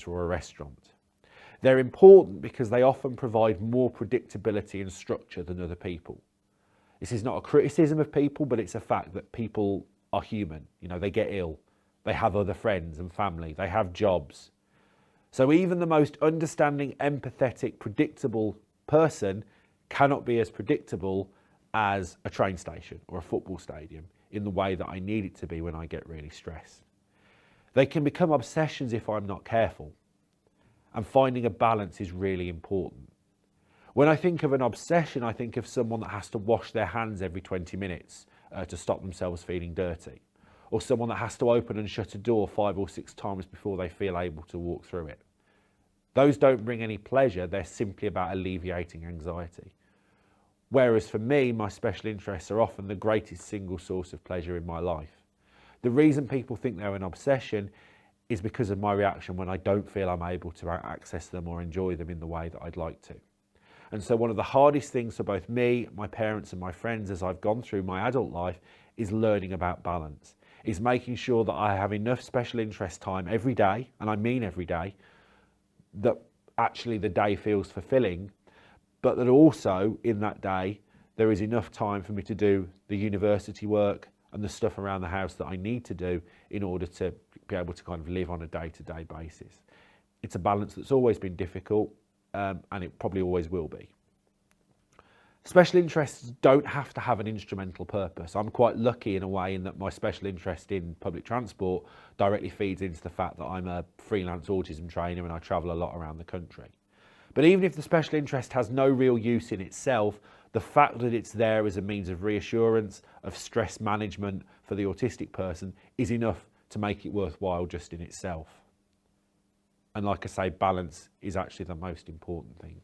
centre or a restaurant. They're important because they often provide more predictability and structure than other people. This is not a criticism of people, but it's a fact that people are human. You know, they get ill, they have other friends and family, they have jobs. So even the most understanding, empathetic, predictable person cannot be as predictable as a train station or a football stadium in the way that I need it to be when I get really stressed. They can become obsessions if I'm not careful, and finding a balance is really important. When I think of an obsession, I think of someone that has to wash their hands every 20 minutes to stop themselves feeling dirty, or someone that has to open and shut a door 5 or 6 times before they feel able to walk through it. Those don't bring any pleasure, they're simply about alleviating anxiety. Whereas for me, my special interests are often the greatest single source of pleasure in my life. The reason people think they're an obsession is because of my reaction when I don't feel I'm able to access them or enjoy them in the way that I'd like to. And so one of the hardest things for both me, my parents and my friends as I've gone through my adult life is learning about balance, is making sure that I have enough special interest time every day, and I mean every day, that actually the day feels fulfilling, but that also in that day there is enough time for me to do the university work and the stuff around the house that I need to do in order to be able to kind of live on a day-to-day basis. It's a balance that's always been difficult, and it probably always will be. Special interests don't have to have an instrumental purpose. I'm quite lucky in a way in that my special interest in public transport directly feeds into the fact that I'm a freelance autism trainer and I travel a lot around the country. But even if the special interest has no real use in itself, the fact that it's there as a means of reassurance, of stress management for the autistic person is enough to make it worthwhile just in itself. And like I say, balance is actually the most important thing.